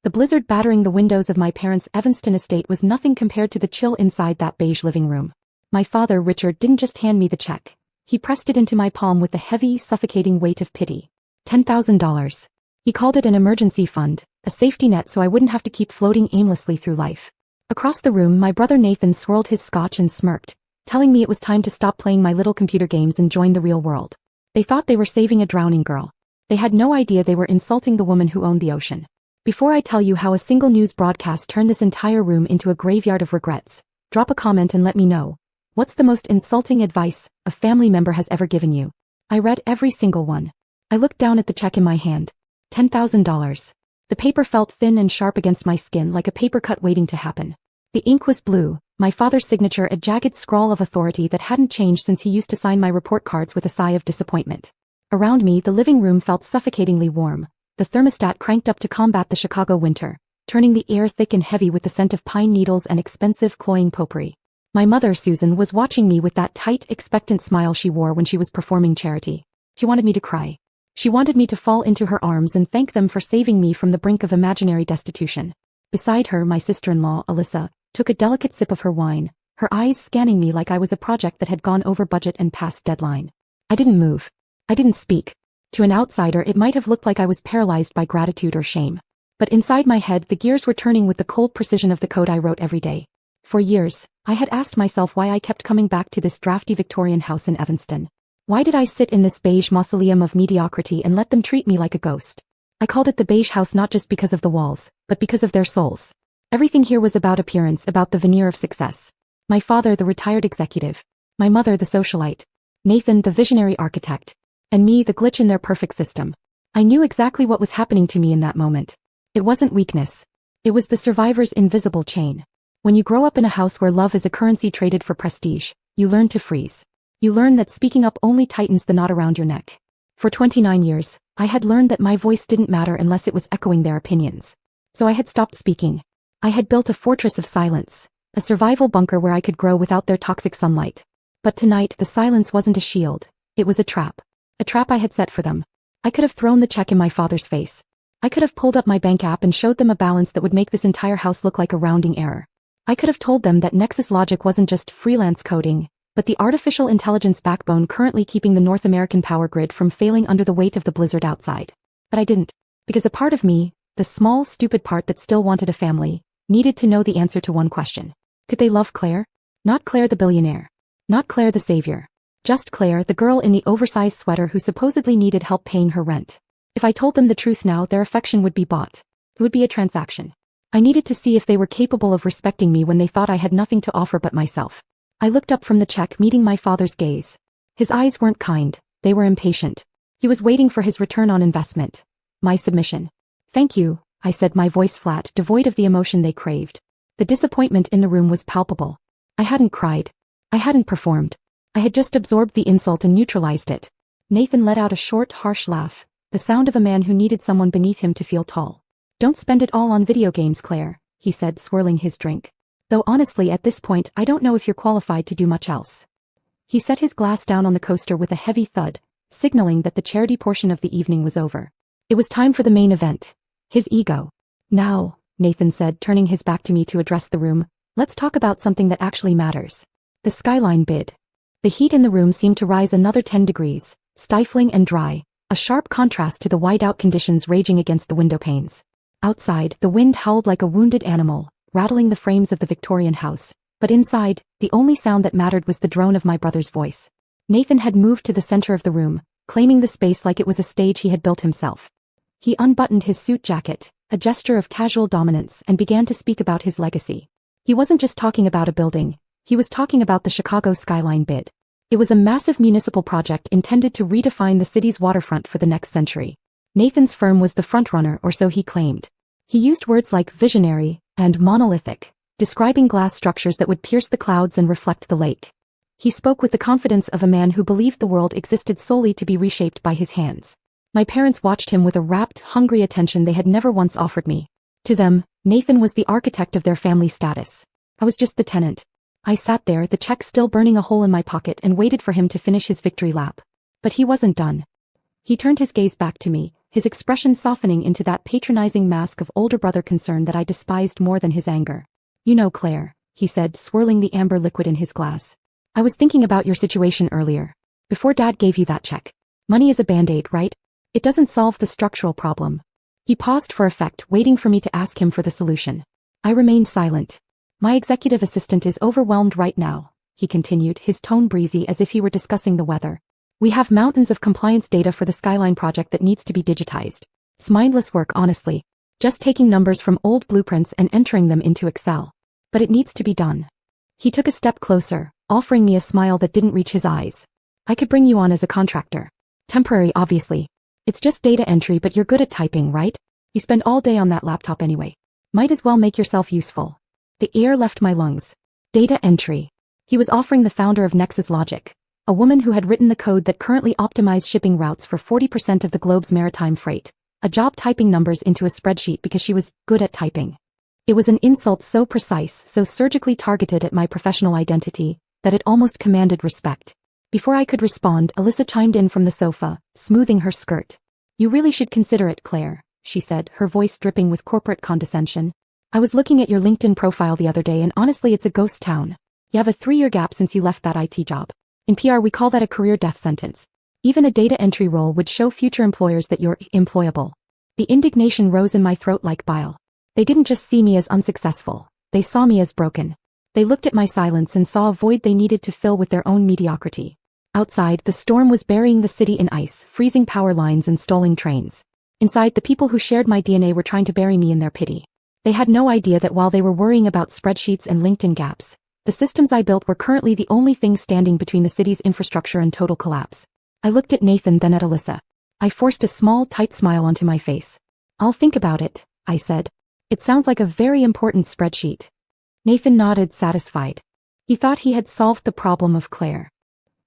The blizzard battering the windows of my parents' Evanston estate was nothing compared to the chill inside that beige living room. My father, Richard, didn't just hand me the check. He pressed it into my palm with the heavy, suffocating weight of pity. $10,000. He called it an emergency fund, a safety net so I wouldn't have to keep floating aimlessly through life. Across the room, my brother Nathan swirled his scotch and smirked, telling me it was time to stop playing my little computer games and join the real world. They thought they were saving a drowning girl. They had no idea they were insulting the woman who owned the ocean. Before I tell you how a single news broadcast turned this entire room into a graveyard of regrets, drop a comment and let me know. What's the most insulting advice a family member has ever given you? I read every single one. I looked down at the check in my hand. $10,000. The paper felt thin and sharp against my skin like a paper cut waiting to happen. The ink was blue, my father's signature a jagged scrawl of authority that hadn't changed since he used to sign my report cards with a sigh of disappointment. Around me, the living room felt suffocatingly warm, the thermostat cranked up to combat the Chicago winter, turning the air thick and heavy with the scent of pine needles and expensive cloying potpourri. My mother, Susan, was watching me with that tight, expectant smile she wore when she was performing charity. She wanted me to cry. She wanted me to fall into her arms and thank them for saving me from the brink of imaginary destitution. Beside her, my sister-in-law, Alyssa, took a delicate sip of her wine, her eyes scanning me like I was a project that had gone over budget and past deadline. I didn't move. I didn't speak. To an outsider, it might have looked like I was paralyzed by gratitude or shame. But inside my head, the gears were turning with the cold precision of the code I wrote every day. For years, I had asked myself why I kept coming back to this drafty Victorian house in Evanston. Why did I sit in this beige mausoleum of mediocrity and let them treat me like a ghost? I called it the beige house not just because of the walls, but because of their souls. Everything here was about appearance, about the veneer of success. My father, the retired executive. My mother, the socialite. Nathan, the visionary architect. And me, the glitch in their perfect system. I knew exactly what was happening to me in that moment. It wasn't weakness. It was the survivor's invisible chain. When you grow up in a house where love is a currency traded for prestige, you learn to freeze. You learn that speaking up only tightens the knot around your neck. For 29 years, I had learned that my voice didn't matter unless it was echoing their opinions. So I had stopped speaking. I had built a fortress of silence, a survival bunker where I could grow without their toxic sunlight. But tonight, the silence wasn't a shield. It was a trap. A trap I had set for them. I could have thrown the check in my father's face. I could have pulled up my bank app and showed them a balance that would make this entire house look like a rounding error. I could have told them that Nexus Logic wasn't just freelance coding, but the artificial intelligence backbone currently keeping the North American power grid from failing under the weight of the blizzard outside. But I didn't. Because a part of me, the small, stupid part that still wanted a family, needed to know the answer to one question. Could they love Claire? Not Claire the billionaire. Not Claire the savior. Just Claire, the girl in the oversized sweater who supposedly needed help paying her rent. If I told them the truth now, their affection would be bought. It would be a transaction. I needed to see if they were capable of respecting me when they thought I had nothing to offer but myself. I looked up from the check, meeting my father's gaze. His eyes weren't kind, they were impatient. He was waiting for his return on investment. My submission. Thank you, I said, my voice flat, devoid of the emotion they craved. The disappointment in the room was palpable. I hadn't cried. I hadn't performed. I had just absorbed the insult and neutralized it. Nathan let out a short, harsh laugh, the sound of a man who needed someone beneath him to feel tall. Don't spend it all on video games, Claire, he said, swirling his drink. Though honestly, at this point, I don't know if you're qualified to do much else. He set his glass down on the coaster with a heavy thud, signaling that the charity portion of the evening was over. It was time for the main event. His ego. Now, Nathan said, turning his back to me to address the room, let's talk about something that actually matters. The skyline bid. The heat in the room seemed to rise another 10 degrees, stifling and dry, a sharp contrast to the whiteout conditions raging against the window panes. Outside, the wind howled like a wounded animal, rattling the frames of the Victorian house, but inside, the only sound that mattered was the drone of my brother's voice. Nathan had moved to the center of the room, claiming the space like it was a stage he had built himself. He unbuttoned his suit jacket, a gesture of casual dominance, and began to speak about his legacy. He wasn't just talking about a building, he was talking about the Chicago skyline bid. It was a massive municipal project intended to redefine the city's waterfront for the next century. Nathan's firm was the frontrunner, or so he claimed. He used words like visionary and monolithic, describing glass structures that would pierce the clouds and reflect the lake. He spoke with the confidence of a man who believed the world existed solely to be reshaped by his hands. My parents watched him with a rapt, hungry attention they had never once offered me. To them, Nathan was the architect of their family status. I was just the tenant. I sat there, the check still burning a hole in my pocket, and waited for him to finish his victory lap. But he wasn't done. He turned his gaze back to me, his expression softening into that patronizing mask of older brother concern that I despised more than his anger. "You know, Claire," he said, swirling the amber liquid in his glass. "I was thinking about your situation earlier. Before Dad gave you that check. Money is a band-aid, right? It doesn't solve the structural problem." He paused for effect, waiting for me to ask him for the solution. I remained silent. "My executive assistant is overwhelmed right now," he continued, his tone breezy as if he were discussing the weather. "We have mountains of compliance data for the Skyline project that needs to be digitized. It's mindless work, honestly. Just taking numbers from old blueprints and entering them into Excel. But it needs to be done." He took a step closer, offering me a smile that didn't reach his eyes. "I could bring you on as a contractor. Temporary, obviously. It's just data entry, but you're good at typing, right? You spend all day on that laptop anyway. Might as well make yourself useful." The air left my lungs. Data entry. He was offering the founder of Nexus Logic, a woman who had written the code that currently optimized shipping routes for 40% of the globe's maritime freight, a job typing numbers into a spreadsheet because she was good at typing. It was an insult so precise, so surgically targeted at my professional identity, that it almost commanded respect. Before I could respond, Alyssa chimed in from the sofa, smoothing her skirt. "You really should consider it, Claire," she said, her voice dripping with corporate condescension. "I was looking at your LinkedIn profile the other day and honestly it's a ghost town. You have a 3-year gap since you left that IT job. In PR we call that a career death sentence. Even a data entry role would show future employers that you're employable." The indignation rose in my throat like bile. They didn't just see me as unsuccessful, they saw me as broken. They looked at my silence and saw a void they needed to fill with their own mediocrity. Outside, the storm was burying the city in ice, freezing power lines and stalling trains. Inside, the people who shared my DNA were trying to bury me in their pity. They had no idea that while they were worrying about spreadsheets and LinkedIn gaps, the systems I built were currently the only things standing between the city's infrastructure and total collapse. I looked at Nathan, then at Alyssa. I forced a small, tight smile onto my face. "I'll think about it," I said. "It sounds like a very important spreadsheet." Nathan nodded, satisfied. He thought he had solved the problem of Claire.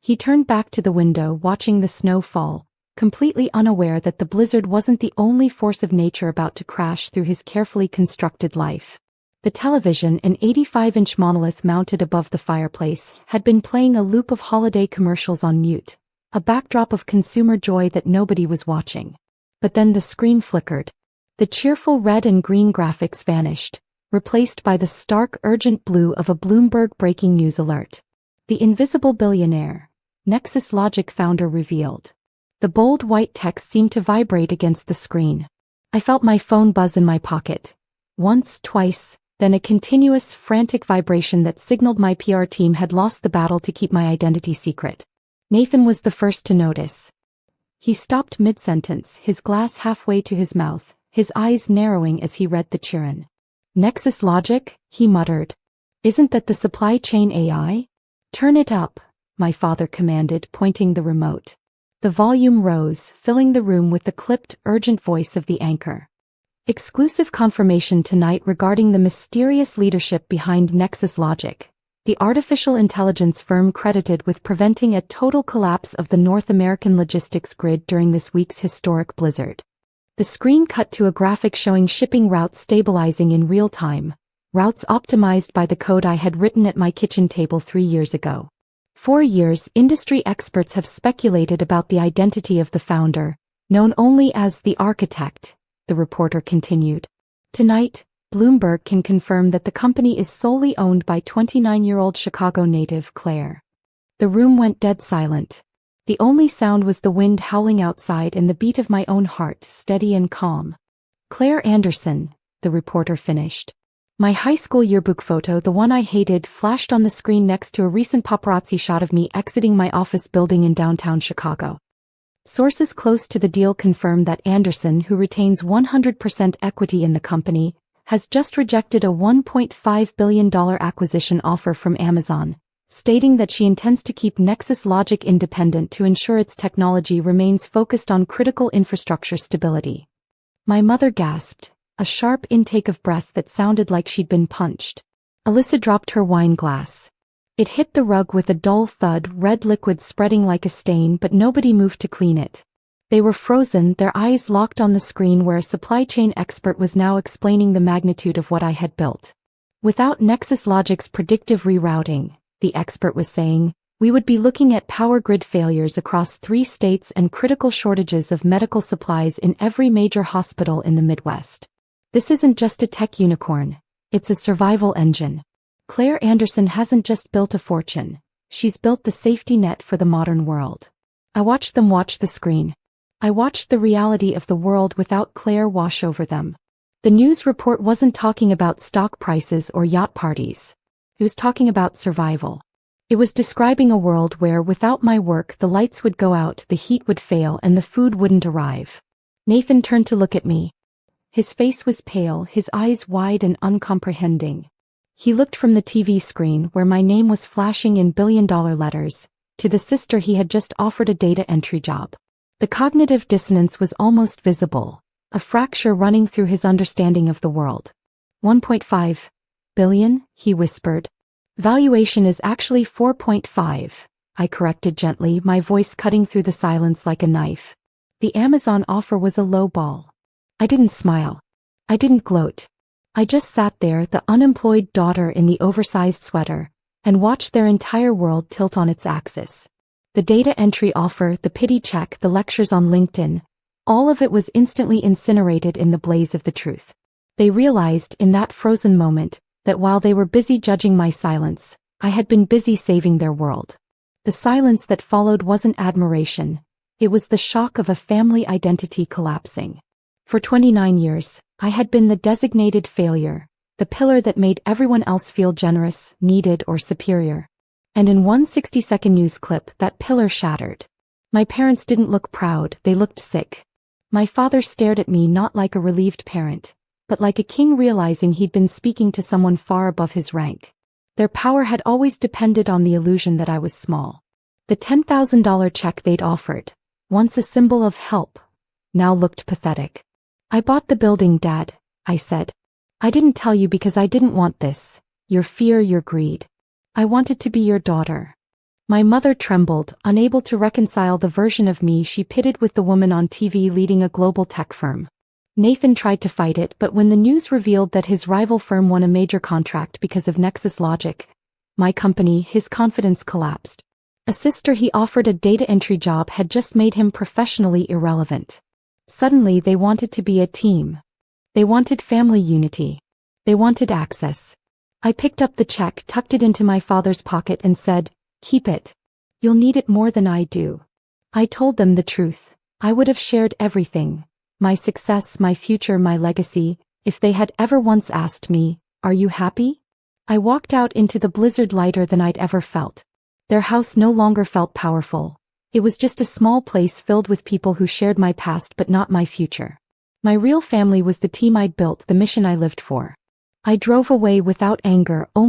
He turned back to the window, watching the snow fall, completely unaware that the blizzard wasn't the only force of nature about to crash through his carefully constructed life. The television, an 85-inch monolith mounted above the fireplace, had been playing a loop of holiday commercials on mute, a backdrop of consumer joy that nobody was watching. But then the screen flickered. The cheerful red and green graphics vanished, replaced by the stark, urgent blue of a Bloomberg breaking news alert. "The invisible billionaire, Nexus Logic founder revealed." The bold white text seemed to vibrate against the screen. I felt my phone buzz in my pocket. Once, twice, then a continuous, frantic vibration that signaled my PR team had lost the battle to keep my identity secret. Nathan was the first to notice. He stopped mid-sentence, his glass halfway to his mouth, his eyes narrowing as he read the Chiron. "Nexus Logic?" he muttered. "Isn't that the supply chain AI?" "Turn it up," my father commanded, pointing the remote. The volume rose, filling the room with the clipped, urgent voice of the anchor. "Exclusive confirmation tonight regarding the mysterious leadership behind Nexus Logic, the artificial intelligence firm credited with preventing a total collapse of the North American logistics grid during this week's historic blizzard." The screen cut to a graphic showing shipping routes stabilizing in real time, routes optimized by the code I had written at my kitchen table 3 years ago. For years, industry experts have speculated about the identity of the founder, known only as the architect, the reporter continued. Tonight, Bloomberg can confirm that the company is solely owned by 29-year-old Chicago native Claire. The room went dead silent. The only sound was the wind howling outside and the beat of my own heart, steady and calm. "Claire Anderson," the reporter finished. My high school yearbook photo, the one I hated, flashed on the screen next to a recent paparazzi shot of me exiting my office building in downtown Chicago. Sources close to the deal confirm that Anderson, who retains 100% equity in the company, has just rejected a $1.5 billion acquisition offer from Amazon, stating that she intends to keep Nexus Logic independent to ensure its technology remains focused on critical infrastructure stability. My mother gasped, a sharp intake of breath that sounded like she'd been punched. Alyssa dropped her wine glass. It hit the rug with a dull thud, red liquid spreading like a stain, but nobody moved to clean it. They were frozen, their eyes locked on the screen where a supply chain expert was now explaining the magnitude of what I had built. Without Nexus Logic's predictive rerouting, the expert was saying, We would be looking at power grid failures across 3 states and critical shortages of medical supplies in every major hospital in the Midwest. This isn't just a tech unicorn, it's a survival engine. Claire Anderson hasn't just built a fortune, she's built the safety net for the modern world. I watched them watch the screen. I watched the reality of the world without Claire wash over them. The news report wasn't talking about stock prices or yacht parties. It was talking about survival. It was describing a world where without my work the lights would go out, the heat would fail, and the food wouldn't arrive. Nathan turned to look at me. His face was pale, his eyes wide and uncomprehending. He looked from the TV screen where my name was flashing in billion-dollar letters, to the sister he had just offered a data entry job. The cognitive dissonance was almost visible, a fracture running through his understanding of the world. 1.5 billion, he whispered. Valuation is actually 4.5, I corrected gently, my voice cutting through the silence like a knife. The Amazon offer was a low ball. I didn't smile. I didn't gloat. I just sat there, the unemployed daughter in the oversized sweater, and watched their entire world tilt on its axis. The data entry offer, the pity check, the lectures on LinkedIn, all of it was instantly incinerated in the blaze of the truth. They realized in that frozen moment that while they were busy judging my silence, I had been busy saving their world. The silence that followed wasn't admiration, it was the shock of a family identity collapsing. For 29 years, I had been the designated failure, the pillar that made everyone else feel generous, needed, or superior. And in one 60-second news clip, that pillar shattered. My parents didn't look proud, they looked sick. My father stared at me not like a relieved parent, but like a king realizing he'd been speaking to someone far above his rank. Their power had always depended on the illusion that I was small. The $10,000 check they'd offered, once a symbol of help, now looked pathetic. I bought the building, Dad, I said. I didn't tell you because I didn't want this, your fear, your greed. I wanted to be your daughter. My mother trembled, unable to reconcile the version of me she pitted with the woman on TV leading a global tech firm. Nathan tried to fight it, but when the news revealed that his rival firm won a major contract because of Nexus Logic, my company, his confidence collapsed. A sister he offered a data entry job had just made him professionally irrelevant. Suddenly they wanted to be a team. They wanted family unity. They wanted access. I picked up the check, tucked it into my father's pocket and said, "Keep it. You'll need it more than I do." I told them the truth. I would have shared everything. My success, my future, my legacy, if they had ever once asked me, "Are you happy?" I walked out into the blizzard lighter than I'd ever felt. Their house no longer felt powerful. It was just a small place filled with people who shared my past but not my future. My real family was the team I'd built, the mission I lived for. I drove away without anger, only